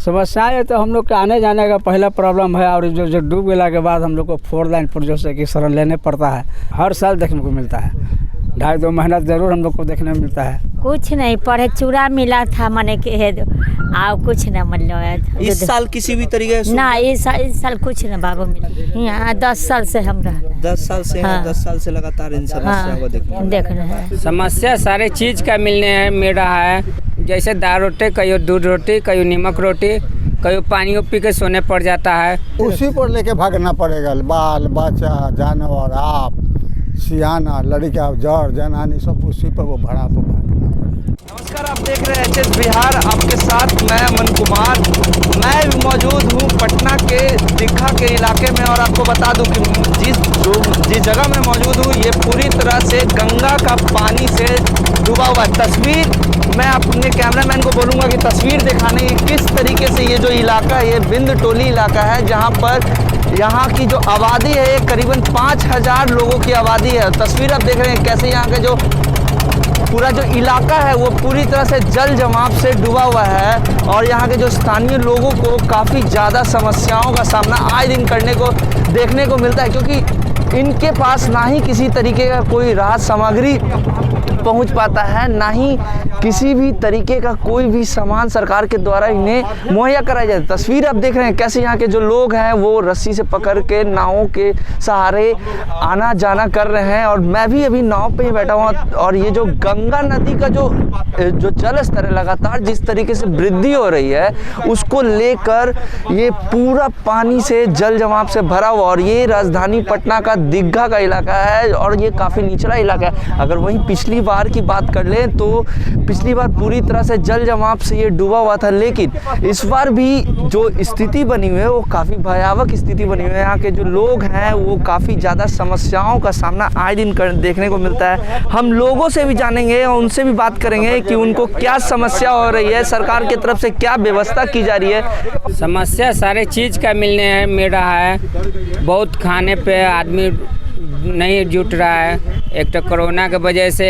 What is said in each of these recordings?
समस्याएं तो हम लोग के आने जाने का पहला प्रॉब्लम है, और जो डूब गया के बाद हम लोग को 4 लाइन पुर्जों से कि शरण लेने पड़ता है। हर साल देखने को मिलता है, 2.5-2 महीना जरूर हम लोग को देखने को मिलता है। कुछ नहीं, पढ़े चूड़ा मिला था मने के आओ कुछ न मिल। इस साल किसी भी तरीके से ना इस साल कुछ न बाबू मिला। यहाँ 10 साल से हम रह 10 साल से हाँ। 10 साल से लगातार इन समस्याओं को देख रहे हैं। समस्या सारे चीज़ का मिल रहा है, जैसे दाल रोटी, कहीं दूध रोटी, कहीं नमक रोटी, कहीं पानी पी के सोने पड़ जाता है। उसी पर लेके भागना पड़ेगा, बाल बच्चा जानवर आप सियाना लड़का जड़ जनानी सब उसी पर वो भाड़ा पर भागना पड़ेगा। नमस्कार, आप देख रहे हैं एचएस बिहार, आपके साथ मैं अमन कुमार। मैं मौजूद हूँ पटना के दीघा के इलाके में, और आपको बता दूं कि जिस जगह मैं मौजूद हूँ ये पूरी तरह से गंगा का पानी से डूबा हुआ है। तस्वीर मैं अपने कैमरामैन को बोलूँगा कि तस्वीर दिखाने की किस तरीके से ये जो इलाका है ये बिंद टोली इलाका है, जहाँ पर यहाँ की जो आबादी है ये करीबन 5000 लोगों की आबादी है। तस्वीर आप देख रहे हैं कैसे यहाँ के जो पूरा जो इलाका है वो पूरी तरह से जल जमाव से डूबा हुआ है, और यहाँ के जो स्थानीय लोगों को काफ़ी ज़्यादा समस्याओं का सामना आए दिन देखने को मिलता है, क्योंकि इनके पास ना ही किसी तरीके का कोई राहत सामग्री पहुंच पाता है, ना ही किसी भी तरीके का कोई भी सामान सरकार के द्वारा इन्हें मुहैया कराया जाता है। तस्वीर आप देख रहे हैं कैसे यहाँ के जो लोग हैं वो रस्सी से पकड़ के नावों के सहारे आना जाना कर रहे हैं, और मैं भी अभी नाव पे ही बैठा हुआ। और ये जो गंगा नदी का जो जल स्तर है लगातार जिस तरीके से वृद्धि हो रही है उसको लेकर ये पूरा पानी से जल जमाव से भरा हुआ, और ये राजधानी पटना का दीघा का इलाका है, और ये काफ़ी निचला इलाका है। अगर वहीं पिछली बार की बात कर लें तो पिछली बार पूरी तरह से जल जमाव से ये डूबा हुआ था, लेकिन इस बार भी जो स्थिति बनी हुई है वो काफ़ी भयावह स्थिति बनी हुई है। यहाँ के जो लोग हैं वो काफ़ी ज़्यादा समस्याओं का सामना आए दिन देखने को मिलता है। हम लोगों से भी जानेंगे और उनसे भी बात करेंगे कि उनको क्या समस्या हो रही है, सरकार की तरफ से क्या व्यवस्था की जा रही है। समस्या सारे चीज़ का मिल रहा है, बहुत खाने पे आदमी नहीं जुट रहा है। एक तो कोरोना के वजह से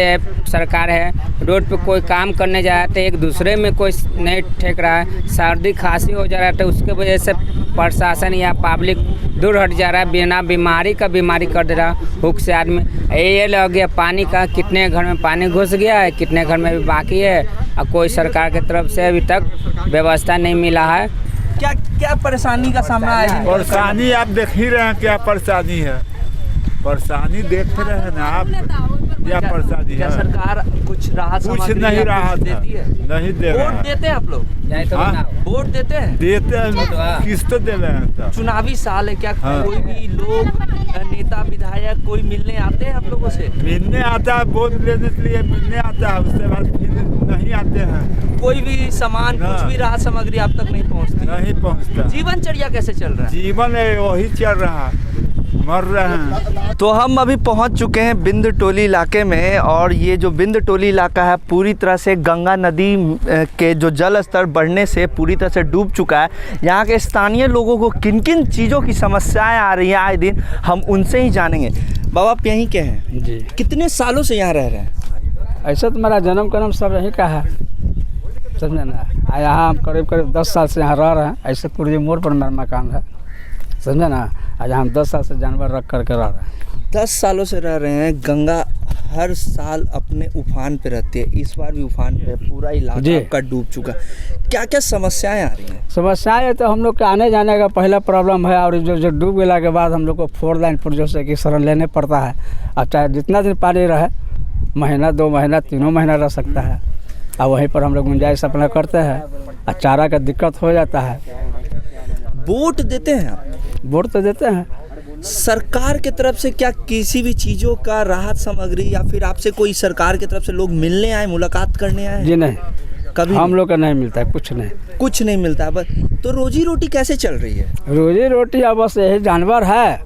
सरकार है, रोड पे कोई काम करने जा रहा है तो एक दूसरे में कोई नहीं ठेक रहा है, सर्दी खांसी हो जा रहा है तो उसके वजह से प्रशासन या पब्लिक दूर हट जा रहा है, बिना बीमारी का बीमारी कर दे रहा हुक से आदमी। ये लग गया पानी का, कितने घर में पानी घुस गया है, कितने घर में भी बाकी है, और कोई सरकार की तरफ से अभी तक व्यवस्था नहीं मिला है। क्या क्या परेशानी का सामना है? परेशानी आप देख ही रहे हैं, क्या परेशानी है, परेशानी देख रहे हैं ना आप, क्या परेशानी है। सरकार कुछ राहत कुछ नहीं राहत देती है, नहीं दे रहा है। वोट देते हैं आप लोग? वोट देते हैं? देते हैं, किस्त दे रहे हैं। चुनावी साल है, क्या हाँ। कोई भी लोग नेता विधायक कोई मिलने आते हैं आप लोगों से? मिलने आता है, वोट लेने के लिए मिलने आता है, उसके बाद फिर नहीं आते हैं। कोई भी सामान कुछ भी राहत सामग्री आप तक नहीं पहुंचती? नहीं पहुंचता। जीवनचर्या कैसे चल रहा है? जीवन वही चल रहा है, मर रहे हैं। तो हम अभी पहुंच चुके हैं बिंद टोली इलाके में, और ये जो बिंद टोली इलाका है पूरी तरह से गंगा नदी के जो जल स्तर बढ़ने से पूरी तरह से डूब चुका है। यहाँ के स्थानीय लोगों को किन किन चीज़ों की समस्याएं आ रही हैं आए दिन, हम उनसे ही जानेंगे। बाबा आप यहीं के हैं जी। कितने सालों से यहाँ रह रहे हैं? ऐसा तो मेरा जन्म कर्म सब यहीं का है, समझे ना। यहाँ हम करीब 10 साल से यहाँ रह रहे हैं। ऐसे पूर्वी मोड़ पर मेरा मकान है, समझे ना। आज हम 10 साल से जानवर रख करके रह रहे हैं। 10 सालों से रह रहे हैं। गंगा हर साल अपने उफान पे रहती है, इस बार भी उफान पे, पूरा इलाका आपका डूब चुका। क्या क्या समस्याएं आ रही हैं? समस्याएं तो हम लोग के आने जाने का पहला प्रॉब्लम है, और जो डूब गया के बाद हम लोग को 4 लाइन पुर्जों से कि शरण लेने पड़ता है। और चाहे जितना दिन पानी रहे, महीना 2 महीना 3 महीना रह सकता है, और वहीं पर हम लोग गुंजाइश अपना करते हैं, और चारा का दिक्कत हो जाता है। वोट देते हैं आप? वोट तो देते हैं। सरकार की तरफ से क्या किसी भी चीज़ों का राहत सामग्री, या फिर आपसे कोई सरकार की तरफ से लोग मिलने आए, मुलाकात करने आए? जी नहीं, कभी हम लोग का नहीं मिलता है, कुछ नहीं मिलता है। बस तो रोजी रोटी कैसे चल रही है? रोजी रोटी अब बस यही जानवर है,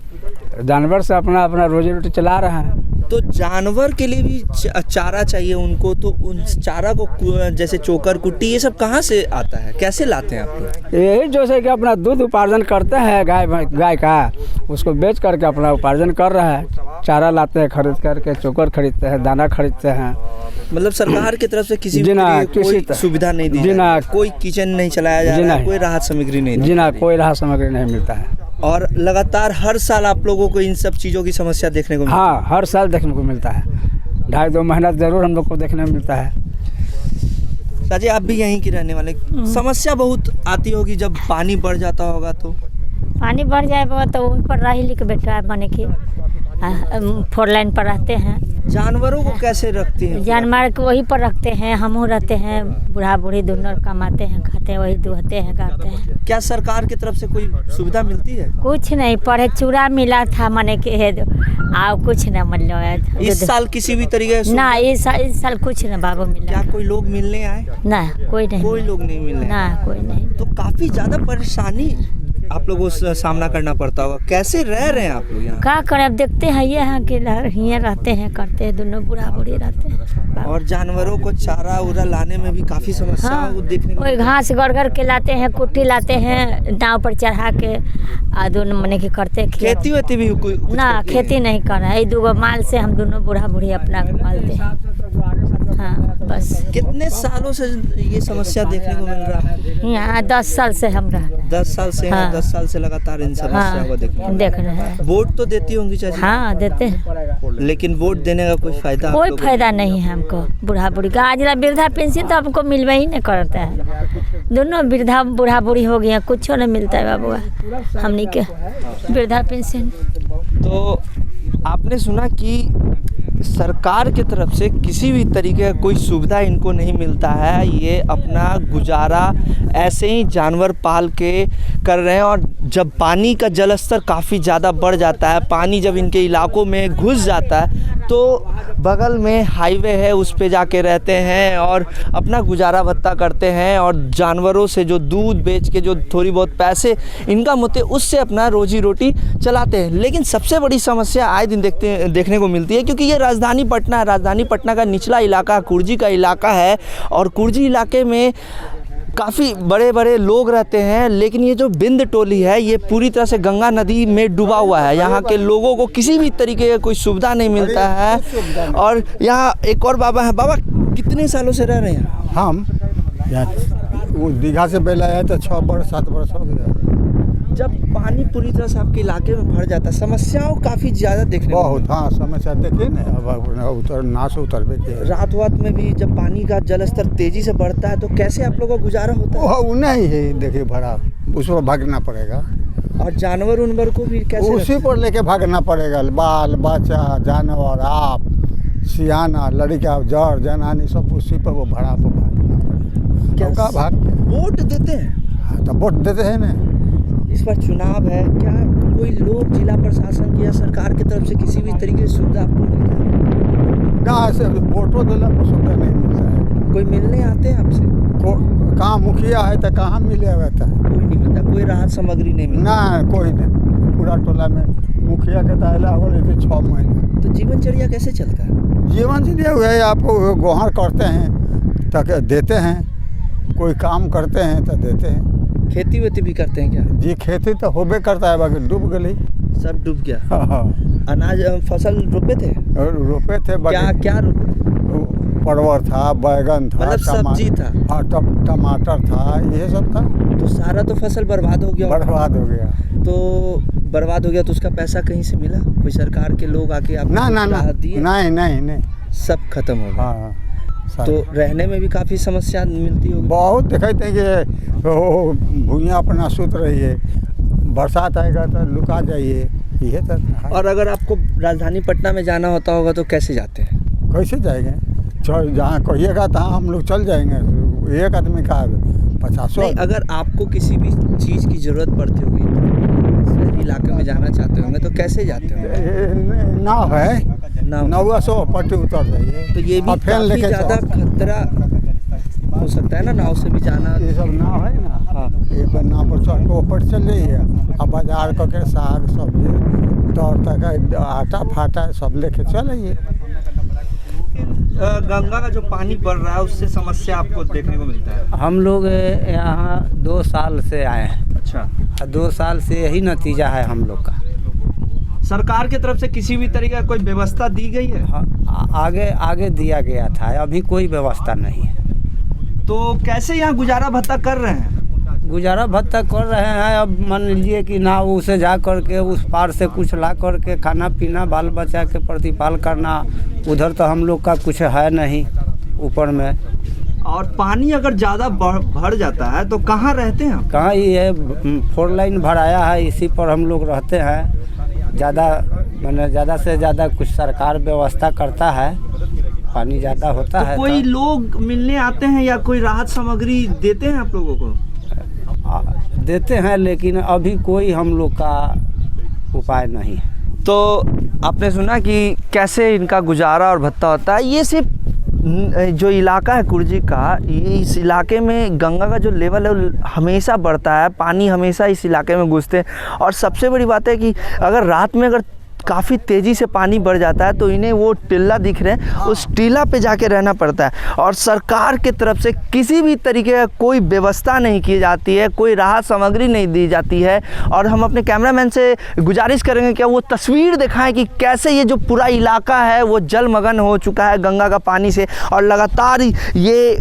जानवर से अपना रोजी रोटी चला रहे हैं। तो जानवर के लिए भी चारा चाहिए उनको, तो उन चारा को जैसे चोकर कुट्टी ये सब कहाँ से आता है, कैसे लाते हैं आप लोग? यही जैसे कि अपना दूध उपार्जन करते हैं गाय का, उसको बेच करके अपना उपार्जन कर रहे हैं। चारा लाते हैं खरीद करके, चोकर खरीदते हैं, दाना खरीदते हैं, मतलब सरकार की तरफ से किसी जी भी ना, तरीके की किसी कोई तरह- सुविधा नहीं दी जी जा ना। रही है, कोई किचन नहीं चलाया जा जी रहा है, नहीं। कोई राहत सामग्री नहीं दी। जी ना, कोई राहत सामग्री नहीं मिलता है। और लगातार हर साल आप लोगों को इन सब चीज़ों की समस्या देखने को मिलती हाँ, हर साल देखने को मिलता है। 2.5-2 महीना ज़रूर हम लोग को देखने को मिलता है। है। राजे, आप भी यहीं की रहने वाले, समस्या बहुत आती होगी जब पानी बढ़ जाता होगा तो। पानी बढ़ जाए बाबा तो वहीं पर रही लिख बैठा है माने कि 4 लाइन पर रहते हैं। जानवरों को कैसे रखती हैं? जानवर को वहीं पर रखते हैं, हमहू रहते हैं, बूढ़ा बूढ़ी दोनों कमाते हैं, खाते हैं, वही दुहते हैं, गाते हैं। क्या सरकार की तरफ से कोई सुविधा मिलती है? कुछ नहीं, पढ़े चूड़ा मिला था माने कि कुछ न मतलब इस साल किसी भी तरीके से ना, इस साल कुछ न बाबू मिला। क्या कोई लोग मिलने आए? ना, कोई नहीं। कोई लोग नहीं मिलने ना, कोई नहीं। तो काफी ज्यादा परेशानी आप लोगों को सामना करना पड़ता होगा। कैसे रह रहे हैं आप लोग यहाँ? क्या करें, अब देखते हैं ये हैं कि यहाँ रहते हैं, करते हैं, दोनों बूढ़ा बूढ़ी रहते हैं। और जानवरों को चारा उरा लाने में भी काफी समस्या हाँ, देखने को वही घास गड़ के लाते हैं, कुट्टी लाते हैं, नाव पर चढ़ा के दोनों मने की करते हैं। खेती वेती भी कुछ ना, करती हैं? खेती नहीं कर रहा है। 2 माल से हम दोनों बूढ़ा बूढ़ी अपना पालते हैं। हाँ, बस कितने सालों से ये समस्या देखने को मिल रहा है? यहाँ 10 साल से हम रह 10 साल से हाँ। 10 साल से लगातार इन समस्याओं को देख रहे हैं। वोट तो देती होंगी चाची? हाँ, देते हैं। लेकिन वोट देने का कोई फायदा आप कोई लोगों को? फायदा नहीं है हमको। बूढ़ा बूढ़ी का आज वृद्धा पेंशन तो हमको मिलवा ही नहीं करता है। दोनों वृद्धा बूढ़ा बूढ़ी हो गया, कुछ नहीं मिलता है बाबू हमनी के वृद्धा पेंशन। तो आपने सुना कि सरकार की तरफ से किसी भी तरीके का कोई सुविधा इनको नहीं मिलता है। ये अपना गुजारा ऐसे ही जानवर पाल के कर रहे हैं। और जब पानी का जल स्तर काफ़ी ज़्यादा बढ़ जाता है, पानी जब इनके इलाकों में घुस जाता है, तो बगल में हाईवे है, उस पे जाके रहते हैं और अपना गुजारा भत्ता करते हैं। और जानवरों से जो दूध बेच के जो थोड़ी बहुत पैसे इनकम होते हैं, उससे अपना रोजी रोटी चलाते हैं। लेकिन सबसे बड़ी समस्या आए दिन देखने को मिलती है, क्योंकि ये राजधानी पटना है। राजधानी पटना का निचला इलाका कुर्जी का इलाका है और कुर्जी इलाके में काफ़ी बड़े बड़े लोग रहते हैं। लेकिन ये जो बिंद टोली है, ये पूरी तरह से गंगा नदी में डूबा हुआ है। यहाँ के लोगों को किसी भी तरीके का कोई सुविधा नहीं मिलता है। और यहाँ एक और बाबा है। बाबा, कितने सालों से रह रहे हैं? हम यहाँ वो दीघा से बेला है तो 6 वर्ष 7 वर्ष हो गया। जब पानी पूरी तरह से आपके इलाके में भर जाता है, समस्याओं काफ़ी ज़्यादा देखने को बहुत, हाँ, समस्या देखिए ना। अब नाव से उतरबे के रात वात में भी जब पानी का जल स्तर तेजी से बढ़ता है, तो कैसे आप लोगों का गुजारा होता है? वो नहीं है, देखिए भरा, उस पर भागना पड़ेगा। और जानवर उनवर को भी कैसे उसी पर लेके भागना पड़ेगा। बाल बच्चा, जानवर, आप, सियाना, लड़का, जड़ जनानी सब उसी पर वो भरा पर भागना पड़ेगा। क्या का भाग वोट देते हैं? हाँ, तो वोट देते हैं ना। इस बार चुनाव है, क्या कोई लोग जिला प्रशासन की या सरकार की तरफ से किसी भी तरीके की सुविधा आपको मिलता है? कहाँ से वोटो दिला पर सुविधा नहीं मिलता है। कोई मिलने आते हैं आपसे? कहाँ मुखिया है तो कहाँ मिले रहता है। कोई नहीं मिलता, कोई राहत सामग्री नहीं मिलता। ना, कोई नहीं। पूरा टोला में मुखिया के दायला हो रही थी 6 महीने। तो जीवनचर्या कैसे चलता है? जीवन से दिया हुआ है, आपको गोहर करते हैं तक देते हैं, कोई काम करते हैं तो देते हैं। खेती वेती भी करते हैं क्या? जी, खेती तो होबे करता है, बाकी डूब गई। सब डूब गया। हाँ, अनाज फसल रोपे थे? और रोपे थे, बाकी क्या रोपे थे? परवल था, बैगन था, मतलब सब्जी था? हाँ, टमाटर था, ये सब था। तो सारा तो फसल बर्बाद हो गया। बर्बाद हो गया। तो बर्बाद हो गया तो उसका पैसा कहीं से मिला? कोई सरकार के लोग आके आपको ना ना ना, राहत दिए? नहीं, सब खत्म हो गया। हाँ। तो रहने में भी काफ़ी समस्या मिलती होगी? बहुत दिखाते हैं कि भूइयाँ अपना सुत रही है, बरसात आएगा तो लुका जाइए, ये तो। और अगर आपको राजधानी पटना में जाना होता होगा तो कैसे जाते हैं? कैसे जाएंगे? जहाँ कहिएगा तहाँ हम लोग चल जाएंगे। एक आदमी का 50। नहीं, अगर आपको किसी भी चीज़ की ज़रूरत पड़ती होगी तो शहरी इलाके में जाना चाहते होंगे तो कैसे जाते होंगे? नाव है, नौवा से पट्टी उतर जाइए। तो ये भी काफ़ी ज़्यादा खतरा हो सकता है ना, नाव से भी जाना। ये सब नाव है ना। हाँ। ये पर नाव पर चढ़ के ऊपर चल जाइए। अब बाजार करके साग सब्जी दौड़ तक आटा फाटा सब लेके चल आइए। गंगा का जो पानी बढ़ रहा है उससे समस्या आपको देखने को मिलता है? हम लोग यहाँ 2 साल से आए हैं। अच्छा। 2 साल से यही नतीजा है हम लोग का। सरकार की तरफ से किसी भी तरीके का कोई व्यवस्था दी गई है? हाँ, आगे आगे दिया गया था, अभी कोई व्यवस्था नहीं है। तो कैसे यहाँ गुजारा भत्ता कर रहे हैं? गुजारा भत्ता कर रहे हैं। अब मान लीजिए कि ना उसे जा करके उस पार से कुछ ला करके खाना पीना बाल बच्चा के प्रतिपाल करना, उधर तो हम लोग का कुछ है नहीं ऊपर में। और पानी अगर ज़्यादा भर जाता है तो कहाँ रहते हैं? कहाँ ये 4 लाइन भराया है, इसी पर हम लोग रहते हैं। ज़्यादा से ज़्यादा कुछ सरकार व्यवस्था करता है, पानी ज़्यादा होता है। कोई लोग मिलने आते हैं या कोई राहत सामग्री देते हैं आप लोगों को? देते हैं, लेकिन अभी कोई हम लोग का उपाय नहीं है। तो आपने सुना कि कैसे इनका गुजारा और भत्ता होता है। ये सिर्फ जो इलाका है कुर्जी का, ये इस इलाके में गंगा का जो लेवल है हमेशा बढ़ता है, पानी हमेशा इस इलाके में घुसते हैं। और सबसे बड़ी बात है कि अगर रात में अगर काफ़ी तेज़ी से पानी बढ़ जाता है तो इन्हें वो टीला दिख रहे हैं, उस टीला पे जाके रहना पड़ता है। और सरकार की तरफ से किसी भी तरीके का कोई व्यवस्था नहीं की जाती है, कोई राहत सामग्री नहीं दी जाती है। और हम अपने कैमरामैन से गुजारिश करेंगे कि वो तस्वीर दिखाएं कि कैसे ये जो पूरा इलाका है वो जलमग्न हो चुका है गंगा का पानी से। और लगातार ये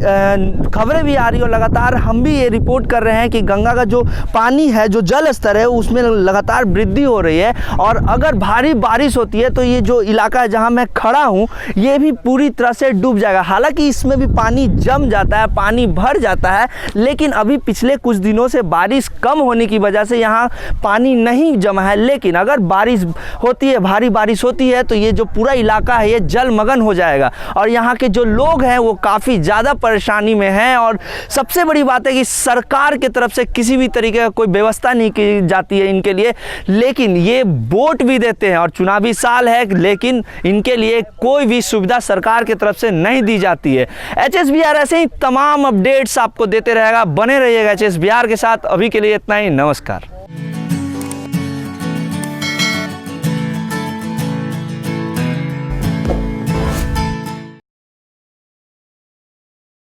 खबरें भी आ रही है और लगातार हम भी ये रिपोर्ट कर रहे हैं कि गंगा का जो पानी है, जो जल स्तर है, उसमें लगातार वृद्धि हो रही है। और अगर भारी बारिश होती है तो ये जो इलाका है जहां मैं खड़ा हूं, ये भी पूरी तरह से डूब जाएगा। हालांकि इसमें भी पानी जम जाता है, पानी भर जाता है, लेकिन अभी पिछले कुछ दिनों से बारिश कम होने की वजह से यहाँ पानी नहीं जमा है। लेकिन अगर बारिश होती है, भारी बारिश होती है, तो ये जो पूरा इलाका है ये जलमग्न हो जाएगा। और यहाँ के जो लोग हैं वो काफ़ी ज़्यादा परेशानी में हैं। और सबसे बड़ी बात है कि सरकार की तरफ से किसी भी तरीके का कोई व्यवस्था नहीं की जाती है इनके लिए। लेकिन ये वोट भी देते हैं और चुनावी साल है, लेकिन इनके लिए कोई भी सुविधा सरकार की तरफ से नहीं दी जाती है। HSBR ऐसे ही तमाम अपडेट्स आपको देते रहेगा, बने रहिएगा HSBR के साथ। अभी के लिए इतना ही, नमस्कार।